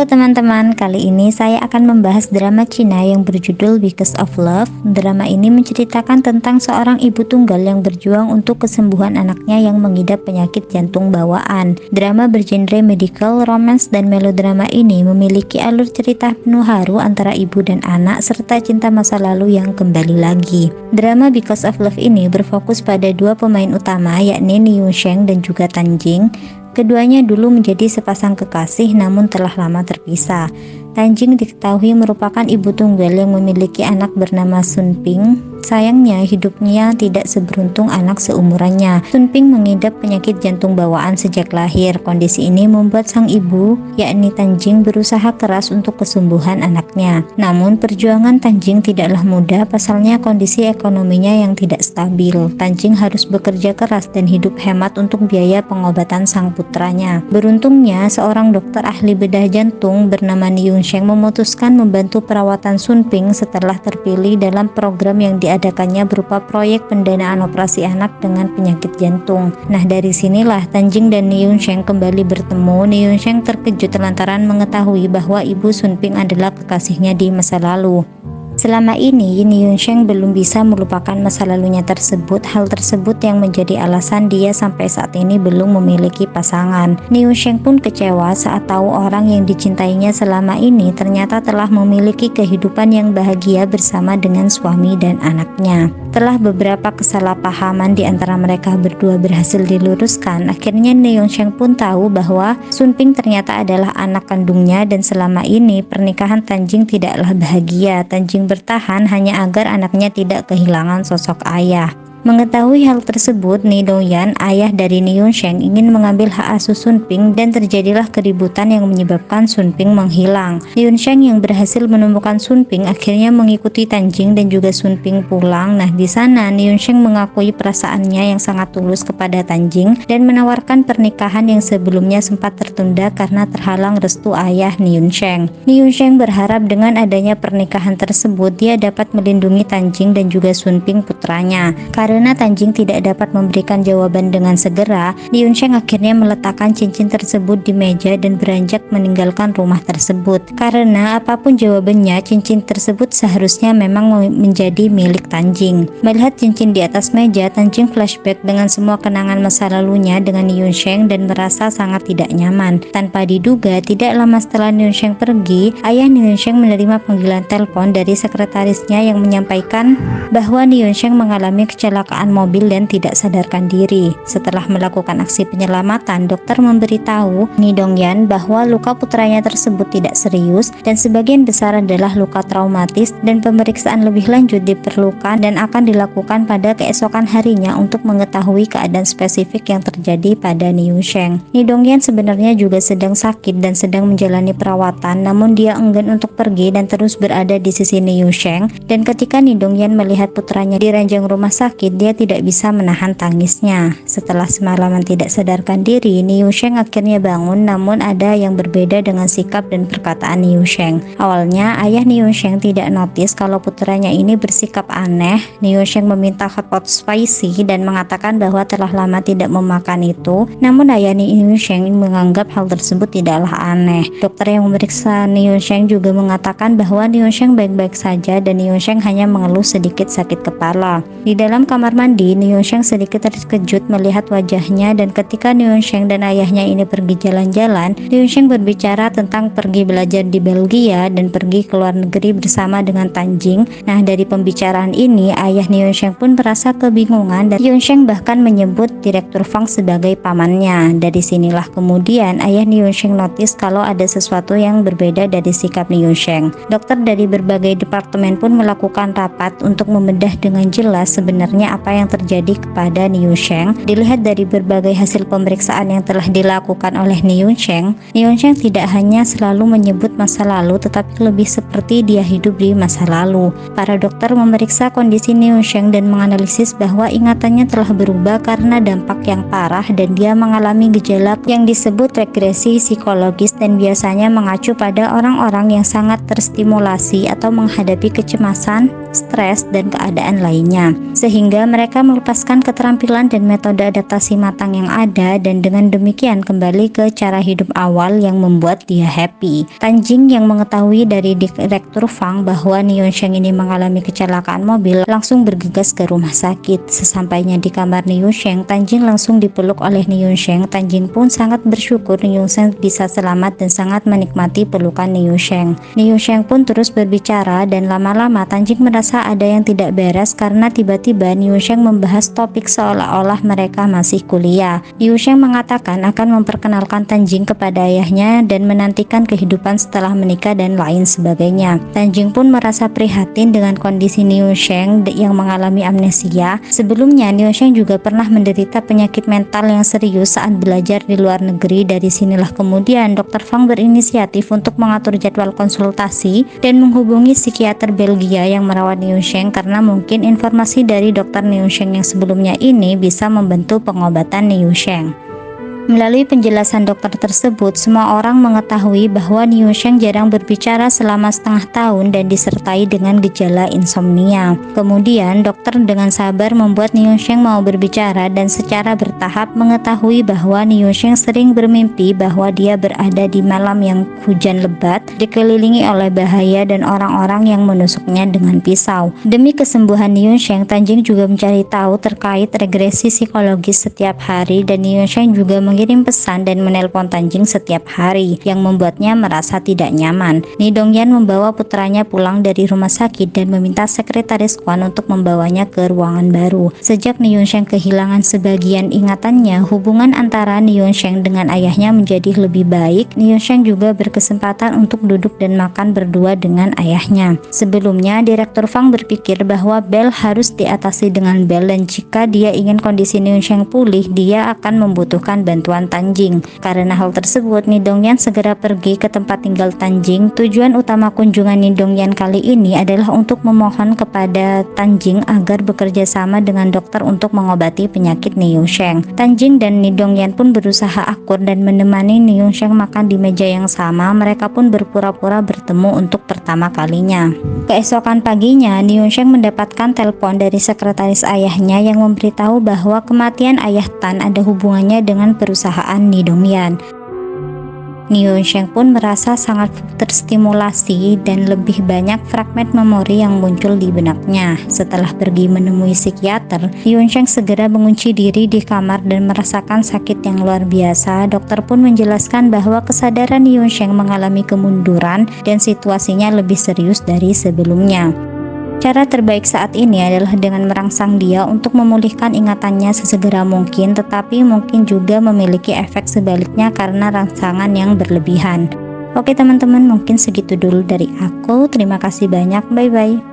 Halo teman-teman, kali ini saya akan membahas drama Cina yang berjudul Because of Love. Drama ini menceritakan tentang seorang ibu tunggal yang berjuang untuk kesembuhan anaknya yang mengidap penyakit jantung bawaan. Drama bergenre medical, romance, dan melodrama ini memiliki alur cerita penuh haru antara ibu dan anak serta cinta masa lalu yang kembali lagi. Drama Because of Love ini berfokus pada dua pemain utama, yakni Ni Yunsheng dan juga Tan Jing. Keduanya dulu menjadi sepasang kekasih namun telah lama terpisah. Tan Jing diketahui merupakan ibu tunggal yang memiliki anak bernama Sun Ping. Sayangnya hidupnya tidak seberuntung anak seumurannya. Sun Ping mengidap penyakit jantung bawaan sejak lahir. Kondisi ini membuat sang ibu, yakni Tan Jing, berusaha keras untuk kesembuhan anaknya. Namun perjuangan Tan Jing tidaklah mudah, pasalnya kondisi ekonominya yang tidak stabil. Tan Jing harus bekerja keras dan hidup hemat untuk biaya pengobatan sang putranya. Beruntungnya seorang dokter ahli bedah jantung bernama Ni Yunsheng memutuskan membantu perawatan Sun Ping setelah terpilih dalam program yang diadakannya berupa proyek pendanaan operasi anak dengan penyakit jantung. Nah, dari sinilah Tan Jing dan Ni Yunsheng kembali bertemu. Ni Yunsheng terkejut lantaran mengetahui bahwa ibu Sun Ping adalah kekasihnya di masa lalu. Selama ini, Ni Yunsheng belum bisa melupakan masa lalunya tersebut. Hal tersebut yang menjadi alasan dia sampai saat ini belum memiliki pasangan. Ni Yunsheng pun kecewa saat tahu orang yang dicintainya selama ini ternyata telah memiliki kehidupan yang bahagia bersama dengan suami dan anaknya. Setelah beberapa kesalahpahaman di antara mereka berdua berhasil diluruskan, akhirnya Ni Yunsheng pun tahu bahwa Sun Ping ternyata adalah anak kandungnya dan selama ini pernikahan Tan Jing tidaklah bahagia. Tan Jing bertahan hanya agar anaknya tidak kehilangan sosok ayah. Mengetahui hal tersebut, Ni Dongyan, ayah dari Ni Yunsheng, ingin mengambil hak asuh Sun Ping dan terjadilah keributan yang menyebabkan Sun Ping menghilang. Ni Yunsheng yang berhasil menemukan Sun Ping akhirnya mengikuti Tan Jing dan juga Sun Ping pulang. Nah, di sana Ni Yunsheng mengakui perasaannya yang sangat tulus kepada Tan Jing dan menawarkan pernikahan yang sebelumnya sempat tertunda karena terhalang restu ayah Ni Yunsheng. Ni Yunsheng berharap dengan adanya pernikahan tersebut dia dapat melindungi Tan Jing dan juga Sun Ping putranya. Karena Tan Jing tidak dapat memberikan jawaban dengan segera, Ni Yunsheng akhirnya meletakkan cincin tersebut di meja dan beranjak meninggalkan rumah tersebut. Karena apapun jawabannya, cincin tersebut seharusnya memang menjadi milik Tan Jing. Melihat cincin di atas meja, Tan Jing flashback dengan semua kenangan masa lalunya dengan Ni Yunsheng dan merasa sangat tidak nyaman. Tanpa diduga, tidak lama setelah Ni Yunsheng pergi, ayah Ni Yunsheng menerima panggilan telepon dari sekretarisnya yang menyampaikan bahwa Ni Yunsheng mengalami kecelakaan mobil dan tidak sadarkan diri. Setelah melakukan aksi penyelamatan, dokter memberitahu Ni Dongyan bahwa luka putranya tersebut tidak serius dan sebagian besar adalah luka traumatis dan pemeriksaan lebih lanjut diperlukan dan akan dilakukan pada keesokan harinya untuk mengetahui keadaan spesifik yang terjadi pada Ni Yunsheng. Ni Dongyan sebenarnya juga sedang sakit dan sedang menjalani perawatan, namun dia enggan untuk pergi dan terus berada di sisi Ni Yunsheng. Dan ketika Ni Dongyan melihat putranya di ranjang rumah sakit, dia tidak bisa menahan tangisnya. Setelah semalaman tidak sadarkan diri, Ni Yunsheng akhirnya bangun, namun ada yang berbeda dengan sikap dan perkataan Ni Yunsheng. Awalnya ayah Ni Yunsheng tidak notice kalau putranya ini bersikap aneh. Ni Yunsheng meminta hotpot spicy dan mengatakan bahwa telah lama tidak memakan itu. Namun ayah Ni Yunsheng menganggap hal tersebut tidaklah aneh. Dokter yang memeriksa Ni Yunsheng juga mengatakan bahwa Ni Yunsheng baik-baik saja dan Ni Yunsheng hanya mengeluh sedikit sakit kepala. Di dalam kamar mandi, Ni Yunsheng sedikit terkejut melihat wajahnya dan ketika Ni Yunsheng dan ayahnya ini pergi jalan-jalan, Ni Yunsheng berbicara tentang pergi belajar di Belgia dan pergi ke luar negeri bersama dengan Tan Jing. Nah, dari pembicaraan ini, ayah Ni Yunsheng pun merasa kebingungan dan Ni Yunsheng bahkan menyebut Direktur Fang sebagai pamannya. Dari sinilah kemudian ayah Ni Yunsheng notice kalau ada sesuatu yang berbeda dari sikap Ni Yunsheng. Dokter dari berbagai departemen pun melakukan rapat untuk membedah dengan jelas sebenarnya apa yang terjadi kepada Ni Yunsheng. Dilihat dari berbagai hasil pemeriksaan yang telah dilakukan oleh Ni Yunsheng tidak hanya selalu menyebut masa lalu tetapi lebih seperti dia hidup di masa lalu. Para dokter memeriksa kondisi Ni Yunsheng dan menganalisis bahwa ingatannya telah berubah karena dampak yang parah dan dia mengalami gejala yang disebut regresi psikologis dan biasanya mengacu pada orang-orang yang sangat terstimulasi atau menghadapi kecemasan stres, dan keadaan lainnya, sehingga mereka melepaskan keterampilan dan metode adaptasi matang yang ada, dan dengan demikian kembali ke cara hidup awal yang membuat dia happy. Tanjing yang mengetahui dari Direktur Fang bahwa Ni Yunsheng ini mengalami kecelakaan mobil langsung bergegas ke rumah sakit. Sesampainya di kamar Ni Yunsheng, Tanjing langsung dipeluk oleh Ni Yunsheng. Tanjing pun sangat bersyukur Ni Yunsheng bisa selamat dan sangat menikmati pelukan Ni Yunsheng. Ni Yunsheng pun terus berbicara, dan lama-lama Tanjing merasa ada yang tidak beres karena tiba-tiba Ni Yunsheng membahas topik seolah-olah mereka masih kuliah. Ni Yunsheng mengatakan akan memperkenalkan Tanjing kepada ayahnya dan menantikan kehidupan setelah menikah dan lain sebagainya. Tanjing pun merasa prihatin dengan kondisi Ni Yunsheng yang mengalami amnesia. Sebelumnya Ni Yunsheng juga pernah menderita penyakit mental yang serius saat belajar di luar negeri. Dari sinilah kemudian Dr. Fang berinisiatif untuk mengatur jadwal konsultasi dan menghubungi psikiater Belgia yang merawat Ni Yunsheng karena mungkin informasi dari dokter Ni Yunsheng yang sebelumnya ini bisa membantu pengobatan Ni Yunsheng. Melalui penjelasan dokter tersebut, semua orang mengetahui bahwa Ni Yunsheng jarang berbicara selama setengah tahun dan disertai dengan gejala insomnia. Kemudian dokter dengan sabar membuat Ni Yunsheng mau berbicara dan secara bertahap mengetahui bahwa Ni Yunsheng sering bermimpi bahwa dia berada di malam yang hujan lebat, dikelilingi oleh bahaya dan orang-orang yang menusuknya dengan pisau. Demi kesembuhan Ni Yunsheng, Tanjing juga mencari tahu terkait regresi psikologis setiap hari, dan Ni Yunsheng juga mengirim pesan dan menelpon Tanjing setiap hari yang membuatnya merasa tidak nyaman. Ni Dongyan membawa putranya pulang dari rumah sakit dan meminta sekretaris Kwan untuk membawanya ke ruangan baru. Sejak Ni Yunsheng kehilangan sebagian ingatannya, hubungan antara Ni Yunsheng dengan ayahnya menjadi lebih baik. Ni Yunsheng juga berkesempatan untuk duduk dan makan berdua dengan ayahnya. Sebelumnya, Direktur Fang berpikir bahwa Bel harus diatasi dengan Bel, dan jika dia ingin kondisi Ni Yunsheng pulih, dia akan membutuhkan bantuan Tanjing. Karena hal tersebut, Ni Dongyan segera pergi ke tempat tinggal Tanjing. Tujuan utama kunjungan Ni Dongyan kali ini adalah untuk memohon kepada Tanjing agar bekerja sama dengan dokter untuk mengobati penyakit Ni Yunsheng. Tanjing dan Ni Dongyan pun berusaha akur dan menemani Ni Yunsheng makan di meja yang sama. Mereka pun berpura-pura bertemu untuk pertama kalinya. Keesokan paginya, Ni Yunsheng mendapatkan telepon dari sekretaris ayahnya yang memberitahu bahwa kematian ayah Tan ada hubungannya dengan perusahaan Ni Dongyan. Ni Yunsheng pun merasa sangat terstimulasi dan lebih banyak fragmen memori yang muncul di benaknya. Setelah pergi menemui psikiater, Ni Yunsheng segera mengunci diri di kamar dan merasakan sakit yang luar biasa. Dokter pun menjelaskan bahwa kesadaran Ni Yunsheng mengalami kemunduran dan situasinya lebih serius dari sebelumnya. Cara terbaik saat ini adalah dengan merangsang dia untuk memulihkan ingatannya sesegera mungkin, tetapi mungkin juga memiliki efek sebaliknya karena rangsangan yang berlebihan. Oke teman-teman, mungkin segitu dulu dari aku. Terima kasih banyak, bye-bye.